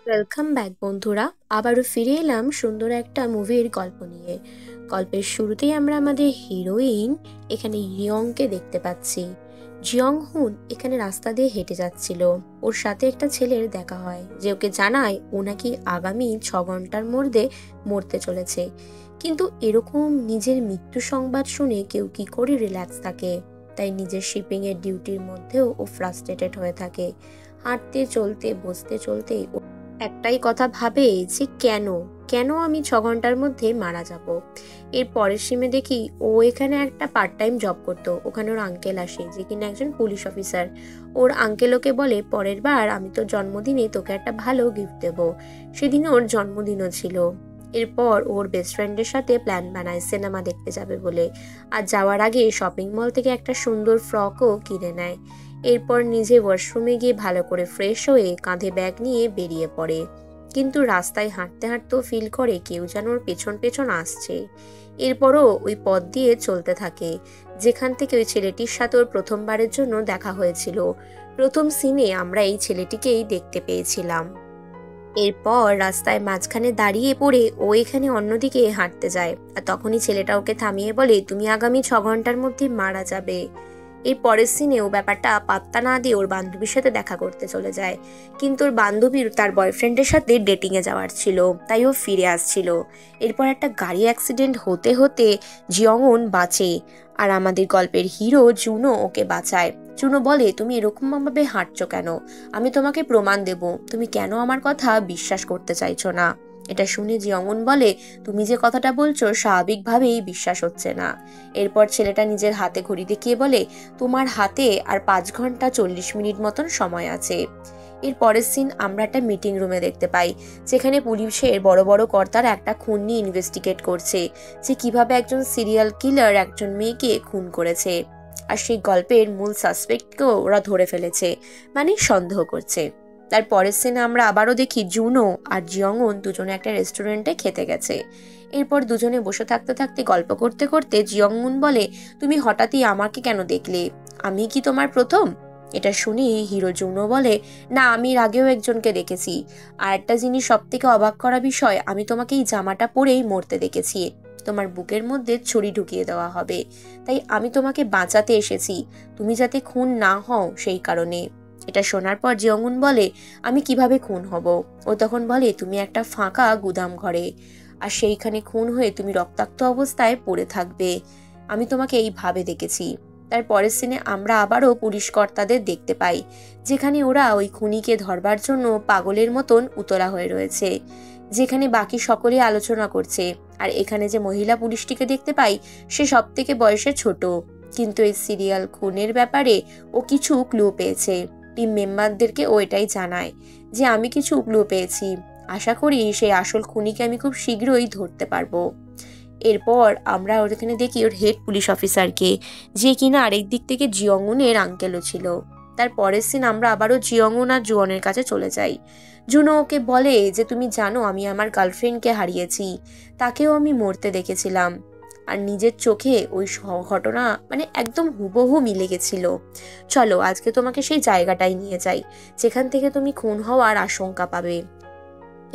Welcome back বন্ধুরা। আবারও ফিরে এলাম সুন্দর একটা মুভির গল্প নিয়ে। গল্পের শুরুতেই আমরা আমাদের হিরোইন এখানে ইয়ংকে দেখতে পাচ্ছি। জিয়ং হুন এখানে রাস্তা দিয়ে হেঁটে যাচ্ছিল। ওর সাথে একটা ছেলের দেখা হয় যে ওকে জানায় ও নাকি আগামী 6 ঘন্টার মধ্যে মরতে চলেছে। কিন্তু এরকম নিজের মৃত্যু সংবাদ শুনে কেউ কি করে রিল্যাক্স থাকে। তাই নিজের শিপিং এর ডিউটির মধ্যেও ও ফ্রাস্ট্রেটেড হয়ে থাকে। হাঁটতে চলতে বসতে চলতে একটাই কথা ভাবে যে কেন কেন আমি 6 ঘন্টার মধ্যে মারা যাব। এর পরের সিমে দেখি ও এখানে একটা পার্ট টাইম জব করতো। ওখানে ওর আঙ্কেল আসে যে কিনা একজন পুলিশ অফিসার। ওর আঙ্কেল ওকে বলে পরের বার আমি তোর জন্মদিনে তোকে একটা ভালো গিফট দেব। সেদিন ওর জন্মদিনও ছিল। এরপর ওর বেস্ট ফ্রেন্ডের সাথে প্ল্যান বানায় সিনেমা দেখতে যাবে বলে। আর যাওয়ার আগে শপিং মল থেকে একটা সুন্দর ফ্রকও কিনে নেয়। এরপর নিজে ওয়াশরুমে গিয়ে ভালো করে ফ্রেশ হয়ে কাঁধে ব্যাগ নিয়ে বেরিয়ে পড়ে। কিন্তু রাস্তায় হাঁটতে হাঁটতেও ফিল করে কেউ যেন ওর পেছন পেছন আসছে। এরপরও ওই পথ দিয়ে চলতে থাকে যেখান থেকে ওই ছেলেটির সাথে ওর প্রথমবারের জন্য দেখা হয়েছিল। প্রথম সিনে আমরা এই ছেলেটিকেই দেখতে পেয়েছিলাম। এরপর রাস্তায় মাঝখানে দাঁড়িয়ে পড়ে ও এখানে অন্যদিকে হাঁটতে যায়। আর তখনই ছেলেটা ওকে থামিয়ে বলে তুমি আগামী 6 ঘন্টার মধ্যে মারা যাবে। এই পরের সিনে ও ব্যাপারটা পাত্তা না দিয়ে ওর বান্ধবীর সাথে দেখা করতে চলে যায়। কিন্তু ওর বান্ধবীর তার বয়ফ্রেন্ডের সাথে ডেটিংয়ে যাওয়ার ছিল, তাই ও ফিরে আসছিল। এরপর একটা গাড়ি অ্যাক্সিডেন্ট হতে হতে জিয়ংউন বাঁচে। আর আমাদের গল্পের হিরো জুনো ওকে বাঁচায়। জুনো বলে তুমি এরকম ভাবে হাঁটছো কেন? আমি তোমাকে প্রমাণ দেব। তুমি কেন আমার কথা বিশ্বাস করতে চাইছো না? এটা শুনে জিয়ংউন বলে তুমি যে কথাটা বলছো স্বাভাবিকভাবেই বিশ্বাস হচ্ছে না। এরপর ছেলেটা নিজের হাতে ঘড়ি দেখিয়ে বলে তোমার হাতে আর 5 ঘন্টা 40 মিনিট মতন সময় আছে। এর পরের সিন আমরা একটা মিটিং রুমে দেখতে পাই যেখানে পুলিশের বড় বড় কর্তারা একটা খুন নিয়ে ইনভেস্টিগেট করছে যে কিভাবে একজন সিরিয়াল কিলার একজন মেয়েকে খুন করেছে। আর সেই গল্পের মূল সাসপেক্টকেও ওরা ধরে ফেলেছে, মানে সন্দেহ করছে। তার পরের সিনে আমরা আবারও দেখি জুনো আর জিয়ংউন দুজনে একটা রেস্টুরেন্টে খেতে গেছে। এরপর দুজনে বসে থাকতে থাকতে গল্প করতে করতে জিয়ংউন বলে তুমি হঠাৎই আমাকে কেন দেখলে? আমি কি তোমার প্রথম? এটা শুনে হিরো জুনো বলে না, আমি এর আগেও একজনকে দেখেছি। আর একটা জিনিস সব থেকে অবাক করা বিষয়, আমি তোমাকে এই জামাটা পরেই মরতে দেখেছি। তোমার বুকের মধ্যে ছুরি ঢুকিয়ে দেওয়া হবে। তাই আমি তোমাকে বাঁচাতে এসেছি, তুমি যাতে খুন না হও সেই কারণে। এটা শোনার পর জিয়ংউন বলে আমি কিভাবে খুন হব? ও তখন বলে তুমি একটা ফাঁকা গুদাম ঘরে, আর সেইখানে খুন হয়ে তুমি রক্তাক্ত অবস্থায় পড়ে থাকবে। আমি তোমাকে এইভাবে দেখেছি। তার পরের সিনে আমরা আবারও পুলিশ কর্তাদের দেখতে পাই যেখানে ওরা ওই খুনিকে ধরবার জন্য পাগলের মতন উতলা হয়ে রয়েছে, যেখানে বাকি সকলেই আলোচনা করছে। আর এখানে যে মহিলা পুলিশটিকে দেখতে পাই সে সব থেকে বয়সে ছোট, কিন্তু এই সিরিয়াল খুনের ব্যাপারে ও কিছু ক্লু পেয়েছে। টিম মেম্বারদেরকে ও এটাই জানায় যে আমি কিছু ক্লু পেয়েছি, আশা করি সেই আসল খুনিকে আমি খুব শীঘ্রই ধরতে পারবো। এরপর আমরা ওখানে দেখি ওর হেড পুলিশ অফিসারকে, যে কিনা আরেক দিক থেকে জিয়ংউনের আঙ্কেলও ছিল। তার পরের সিন আমরা আবারও জিয়ংউন আর জুয়নের কাছে চলে যাই। জুনো ওকে বলে যে তুমি জানো আমি আমার গার্লফ্রেন্ডকে হারিয়েছি, তাকেও আমি মরতে দেখেছিলাম। আর নিজের চোখে ওই ঘটনা মানে একদম হুবহু মিলে গেছিল। চলো আজকে তোমাকে সেই জায়গাটাই নিয়ে যাই যেখান থেকে তুমি খুন হওয়ার আশঙ্কা পাবে।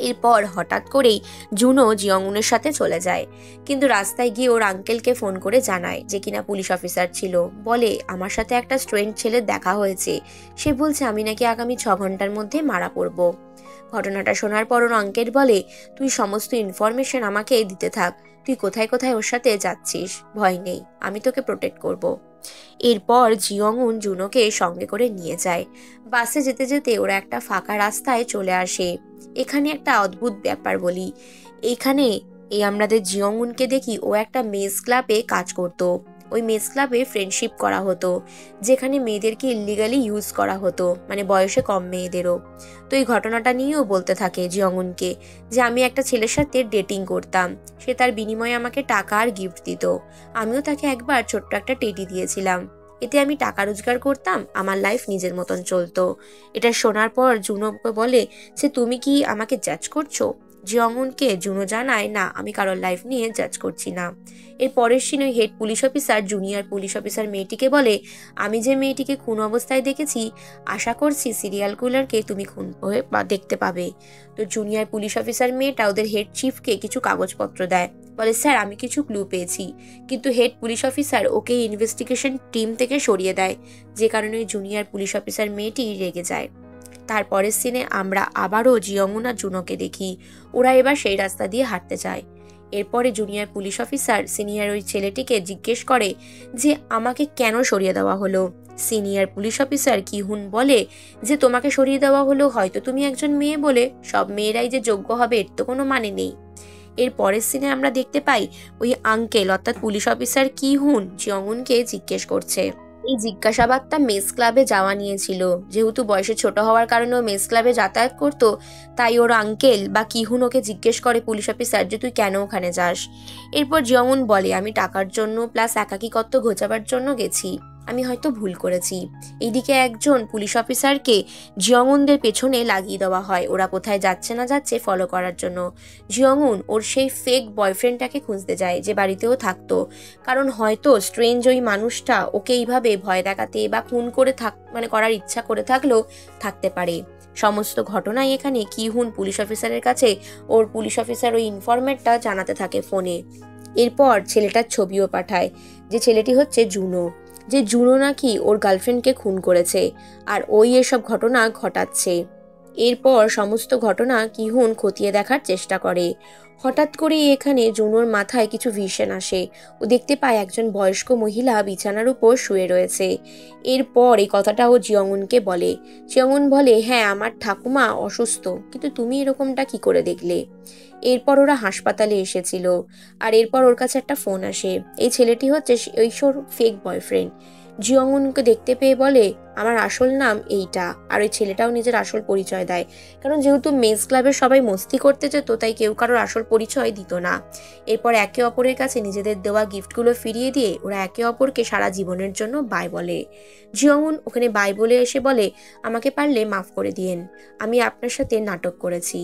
এরপর হঠাৎ করেই জুনো জিয়ংউনের সাথে চলে যায়, কিন্তু রাস্তায় গিয়ে ওর আঙ্কেলকে ফোন করে জানায় যে কিনা পুলিশ অফিসার ছিল। বলে আমার সাথে একটা স্ট্রেঞ্জ ছেলের দেখা হয়েছে, সে বলছে আমি নাকি আগামী 6 ঘন্টার মধ্যে মারা পড়ব। ঘটনাটা শোনার পর ওর আঙ্কেল বলে তুই সমস্ত ইনফরমেশন আমাকে দিতে থাক, তুই কোথায় কোথায় ওর সাথে যাচ্ছিস, ভয় নেই, আমি তোকে প্রোটেক্ট করব। এরপর জিয়ংউন জুনোকে সঙ্গে করে নিয়ে যায়। বাসে যেতে যেতে ওরা একটা ফাঁকা রাস্তায় চলে আসে। এখানে একটা অদ্ভুত ব্যাপার বলি, এখানে আমাদের জিয়ংউনকে দেখি ও একটা মেস ক্লাবে কাজ করত। ওই মেস ক্লাবে ফ্রেন্ডশিপ করা হতো যেখানে মেয়েদেরকে ইলিগালি ইউজ করা হতো, মানে বয়সে কম মেয়েদেরও। তো এই ঘটনাটা নিয়েও বলতে থাকে জিয়ংউনকে যে আমি একটা ছেলের সাথে ডেটিং করতাম, সে তার বিনিময়ে আমাকে টাকা আর গিফট দিত। আমিও তাকে একবার ছোট্ট একটা টেডি দিয়েছিলাম, এতে আমি টাকা রোজগার করতাম, আমার লাইফ নিজের মতন চলতো। এটা শোনার পর জুনোকে বলে যে তুমি কি আমাকে জাজ করছো? জিয়ংউনকে জুনো জানায়, না আমি কারোর লাইফ নিয়ে জাজ করছি না। এর পরের সিনে head police officer junior police officer মেয়েটিকে বলে, আমি যে মেয়েটিকে খুন অবস্থায় দেখেছি, আশা করছি সিরিয়াল কিলারকে তুমি খুন হয়ে দেখতে পাবে। তো জুনিয়র পুলিশ অফিসার মেয়েটা ওদের হেড চিফকে কিছু কাগজপত্র দেয়, বলে স্যার আমি কিছু ক্লু পেয়েছি। কিন্তু হেড পুলিশ অফিসার ওকে ইনভেস্টিগেশন টিম থেকে সরিয়ে দেয়, যে কারণে জুনিয়র পুলিশ অফিসার মেয়েটি রেগে যায়। তারপরের সিনে আমরা আবারও জিয়ংউন আর জুনোকে দেখি, ওরা এবার সেই রাস্তা দিয়ে হাঁটতে চায়। এরপরে জুনিয়র পুলিশ অফিসার সিনিয়র ওই ছেলেটিকে জিজ্ঞেস করে যে আমাকে কেন সরিয়ে দেওয়া হলো। সিনিয়র পুলিশ অফিসার কিহুন বলে যে তোমাকে সরিয়ে দেওয়া হলো হয়তো তুমি একজন মেয়ে বলে, সব মেয়েরাই যে যোগ্য হবে এর তো কোনো মানে নেই। এর পরের সিনে আমরা দেখতে পাই ওই আঙ্কেল অর্থাৎ পুলিশ অফিসার কিহুন জিয়ংউনকে জিজ্ঞেস করছে। এই জিজ্ঞাসাবাদটা মেস ক্লাবে যাওয়া নিয়েছিল, যেহেতু বয়সে ছোট হওয়ার কারণে ও মেস ক্লাবে যাতায়াত করতো, তাই ওর আঙ্কেল বা কিহুন ওকে জিজ্ঞেস করে পুলিশ অফিসার যে তুই কেন ওখানে যাস। এরপর জিয়ংউন বলে আমি টাকার জন্য প্লাস একাকিত্ব ঘোচাবার জন্য গেছি, আমি হয়তো ভুল করেছি। এইদিকে একজন পুলিশ অফিসারকে জিয়ংউনদের পেছনে লাগিয়ে দেওয়া হয়, ওরা কোথায় যাচ্ছে না যাচ্ছে ফলো করার জন্য। জিয়ংউন ওর সেই ফেক বয়ফ্রেন্ডটাকে খুঁজতে যায় যে বাড়িতেও থাকতো, কারণ হয়তো স্ট্রেঞ্জ ওই মানুষটা ওকে এইভাবে ভয় দেখাতে বা খুন করে করার ইচ্ছা করে থাকলেও থাকতে পারে। সমস্ত ঘটনাই এখানে কিহুন পুলিশ অফিসারের কাছে ওর পুলিশ অফিসার ওই ইনফরমেটটা জানাতে থাকে ফোনে। এরপর ছেলেটার ছবিও পাঠায়, যে ছেলেটি হচ্ছে জুনো, যে জুনো নাকি ওর গার্লফ্রেন্ডকে খুন করেছে আর ওই এসব ঘটনা ঘটাচ্ছে। এরপর সমস্ত ঘটনা কিহুন খতিয়ে দেখার চেষ্টা করে। হঠাৎ করেই এখানে জুনোর মাথায় কিছু ভিশন আসে, ও দেখতে পায় একজন বয়স্ক মহিলা বিছানার উপর শুয়ে রয়েছে। এরপর এই কথাটা ও জিয়ংউনকে বলে। জিয়ংউন বলে, হ্যাঁ আমার ঠাকুমা অসুস্থ, কিন্তু তুমি এরকমটা কি করে দেখলে? এরপর ওরা হাসপাতালে এসেছিল, আর এরপর ওর কাছে একটা ফোন আসে, এই ছেলেটি হচ্ছে ঐশ্বর ফেক বয়ফ্রেন্ড। জিয়ংউনকে দেখতে পেয়ে বলে আমার আসল নাম এইটা, আর ওই ছেলেটাও নিজের আসল পরিচয় দেয়, কারণ যেহেতু মেস ক্লাবের সবাই মস্তি করতে যেত তাই কেউ কারোর আসল পরিচয় দিত না। এরপর একে অপরের কাছে নিজেদের দেওয়া গিফটগুলো ফিরিয়ে দিয়ে ওরা একে অপরকে সারা জীবনের জন্য বাই বলে। জিয়ংউন ওখানে বাই বলে এসে বলে আমাকে পারলে মাফ করে দিয়েন, আমি আপনার সাথে নাটক করেছি।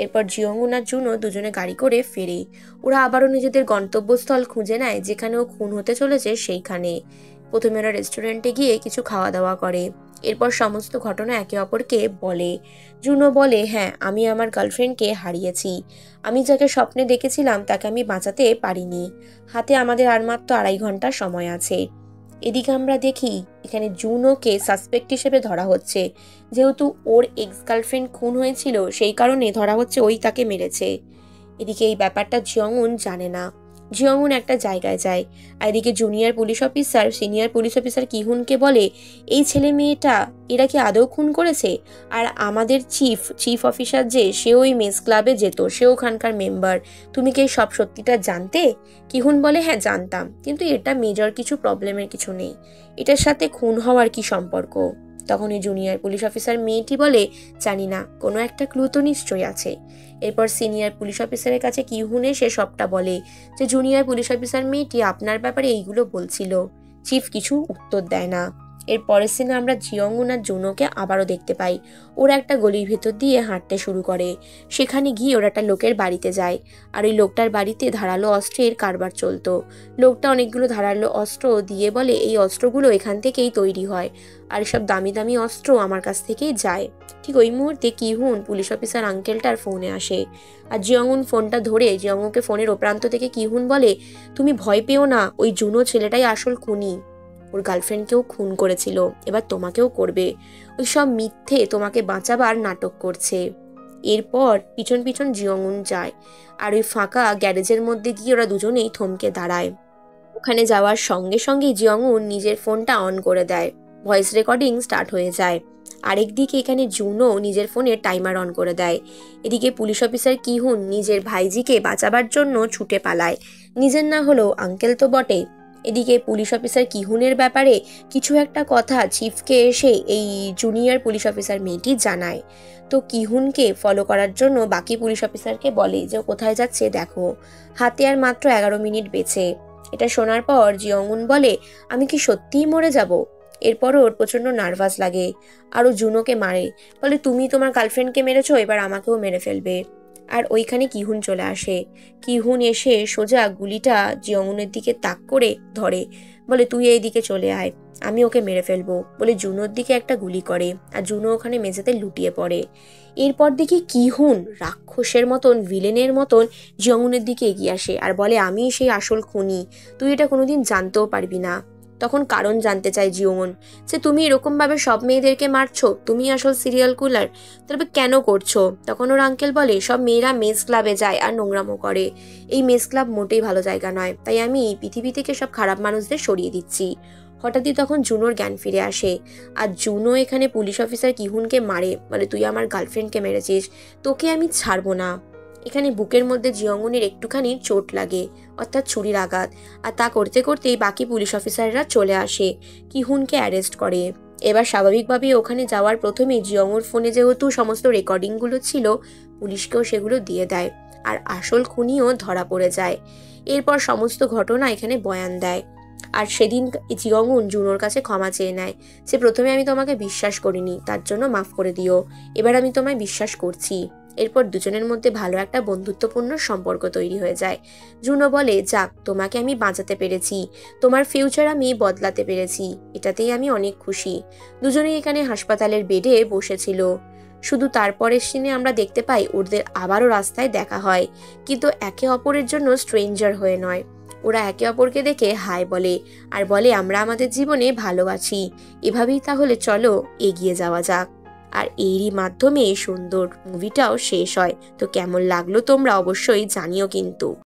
এরপর জিয়ংউন আর জুনো দুজনে গাড়ি করে ফেরে, ওরা আবারও নিজেদের গন্তব্যস্থল খুঁজে নেয় যেখানে ও খুন হতে চলেছে সেইখানে। প্রথমে ওরা রেস্টুরেন্টে গিয়ে কিছু খাওয়া দাওয়া করে, এরপর সমস্ত ঘটনা একে অপরকে বলে। জুনো বলে, হ্যাঁ আমি আমার গার্লফ্রেন্ডকে হারিয়েছি, আমি যাকে স্বপ্নে দেখেছিলাম তাকে আমি বাঁচাতে পারিনি, হাতে আমাদের আর মাত্র 2.5 ঘন্টা সময় আছে। এদিকে আমরা দেখি এখানে জুনোকে সাসপেক্ট হিসেবে ধরা হচ্ছে, যেহেতু ওর এক্স গার্লফ্রেন্ড খুন হয়েছিল সেই কারণে ধরা হচ্ছে ওই তাকে মেরেছে। এদিকে এই ব্যাপারটা জিয়ংউন জানে না। জিয়ংউন একটা জায়গায় যায়, আর এদিকে junior police officer senior police officer কিহুনকে বলে এই ছেলে মেয়েটা এরা কি আদৌ খুন করেছে? আর আমাদের চিফ অফিসার যে সে ওই মেস ক্লাবে যেত, সে ওখানকার মেম্বার, তুমি কি সব সত্যিটা জানতে? কিহুন বলে হ্যাঁ জানতাম, কিন্তু এটা মেজর কিছু প্রবলেমের কিছু নেই, এটার সাথে খুন হওয়ার কি সম্পর্ক? তখনই জুনিয়র পুলিশ অফিসার মেয়েটি বলে জানি না, কোনো একটা ক্লু তো নিশ্চয়ই আছে। এরপর সিনিয়র পুলিশ অফিসারের কাছে কিহুন এসে সবটা বলে যে জুনিয়র পুলিশ অফিসার মেয়েটি আপনার ব্যাপারে এইগুলো বলছিল। চিফ কিছু উত্তর দেয় না। এর পরের সিনে আমরা জিয়ংউন আর জুনোকে আবারও দেখতে পাই, ওরা একটা গলির ভেতর দিয়ে হাঁটতে শুরু করে। সেখানে গিয়ে ওরা একটা লোকের বাড়িতে যায়, আর ওই লোকটার বাড়িতে ধারালো অস্ত্রের কারবার চলতো। লোকটা অনেকগুলো ধারালো অস্ত্র দিয়ে বলে এই অস্ত্রগুলো এখান থেকেই তৈরি হয়, আর এসব দামি দামি অস্ত্র আমার কাছ থেকেই যায়। ঠিক ওই মুহূর্তে কিহুন পুলিশ অফিসার আঙ্কেলটার ফোনে আসে, আর জিয়ংউন ফোনটা ধরে জিয়ংউনকে ফোনের ওপ্রান্ত থেকে কিহুন বলে তুমি ভয় পেও না, ওই জুনো ছেলেটাই আসল খুনি, ওর গার্লফ্রেন্ডকেও খুন করেছিল, এবার তোমাকেও করবে, ওই সব মিথ্যে তোমাকে বাঁচাবার নাটক করছে। এরপর পিছন পিছন জিয়ংউন যায়, আর ওই ফাঁকা গ্যারেজের মধ্যে গিয়ে ওরা দুজনেই থমকে দাঁড়ায়। ওখানে যাওয়ার সঙ্গে সঙ্গেই জিয়ংউন নিজের ফোনটা অন করে দেয়, ভয়েস রেকর্ডিং স্টার্ট হয়ে যায়। আরেকদিকে এখানে জুনো নিজের ফোনে টাইমার অন করে দেয়। এদিকে পুলিশ অফিসার কিহুন নিজের ভাইজিকে বাঁচাবার জন্য ছুটে পালায়, নিজের না হলেও আঙ্কেল তো বটে। এদিকে পুলিশ অফিসার কিহুনের ব্যাপারে কিছু একটা কথা চিফকে এসে এই জুনিয়র পুলিশ অফিসার মেয়েটি জানায়। তো কিহুনকে ফলো করার জন্য বাকি পুলিশ অফিসারকে বলে যে কোথায় যাচ্ছে দেখো, হাতে আর মাত্র 11 মিনিট বেঁচে। এটা শোনার পর জিয়ংউন বলে আমি কি সত্যিই মরে যাব? এরপরও ওর প্রচণ্ড নার্ভাস লাগে, আর ও জুনোকে মারে, বলে তুমি তোমার গার্লফ্রেন্ডকে মেরেছো, এবার আমাকেও মেরে ফেলবে। আর ওইখানে কিহুন চলে আসে। কিহুন এসে সোজা গুলিটা জিয়ংউনের দিকে তাক করে ধরে, বলে তুই এই দিকে চলে আয়, আমি ওকে মেরে ফেলবো বলে জুনোর দিকে একটা গুলি করে, আর জুনো ওখানে মেঝেতে লুটিয়ে পড়ে। এরপর দেখি কিহুন রাক্ষসের মতন, ভিলেনের মতন জিয়ংউনের দিকে এগিয়ে আসে আর বলে আমি সেই আসল খুনি, তুই এটা কোনোদিন জানতেও পারবি না। তখন কারণ জানতে চায় জিয়ংউন, যে তুমি এরকম ভাবে সব মেয়েদেরকে মারছো, তুমি আসল সিরিয়াল কিলার, তবে কেন করছো? তখন ওর আঙ্কেল বলে সব মেয়েরা মেস ক্লাবে যায় আর নোংরামো করে, এই মেস ক্লাব মোটেই ভালো জায়গা নয়, তাই আমি এই পৃথিবী থেকে সব খারাপ মানুষদের সরিয়ে দিচ্ছি। হঠাৎই তখন জুনোর জ্ঞান ফিরে আসে, আর জুনো এখানে পুলিশ অফিসার কিহুনকে মারে, বলে তুই আমার গার্লফ্রেন্ডকে মেরেছিস, তোকে আমি ছাড়বো না। এখানে বুকের মধ্যে জিয়ংউনের একটুখানি চোট লাগে, অর্থাৎ ছুরির আঘাত, আর তা করতে করতেই বাকি পুলিশ অফিসাররা চলে আসে, কিহুনকে অ্যারেস্ট করে। এবার স্বাভাবিকভাবেই ওখানে যাওয়ার প্রথমে জিয়ংউর ফোনে যেহেতু সমস্ত রেকর্ডিংগুলো ছিল, পুলিশকেও সেগুলো দিয়ে দেয়, আর আসল খুনিও ধরা পড়ে যায়। এরপর সমস্ত ঘটনা এখানে বয়ান দেয়। আর সেদিন জিয়ংউন জুনোর কাছে ক্ষমা চেয়ে নেয়, যে প্রথমে আমি তোমাকে বিশ্বাস করিনি, তার জন্য মাফ করে দিও, এবার আমি তোমায় বিশ্বাস করছি। এরপর দুজনের মধ্যে ভালো একটা বন্ধুত্বপূর্ণ সম্পর্ক তৈরি হয়ে যায়। জুনো বলে, যাক, তোমাকে আমি বাঁচাতে পেরেছি, তোমার ফিউচার আমি বদলাতে পেরেছি, এটাতেই আমি অনেক খুশি। দুজনেই এখানে হাসপাতালের বেডে বসেছিল। শুধু তারপরের সিনে আমরা দেখতে পাই ওদের আবারও রাস্তায় দেখা হয়, কিন্তু একে অপরের জন্য স্ট্রেঞ্জার হয়ে নয়। ওরা একে অপরকে দেখে হাই বলে, আর বলে আমরা আমাদের জীবনে ভালো আছি, এভাবেই তাহলে চলো এগিয়ে যাওয়া যাক। আর এরই মাধ্যমে সুন্দর মুভিটাও শেষ হয়। তো কেমন লাগলো তোমরা অবশ্যই জানিও কিন্তু।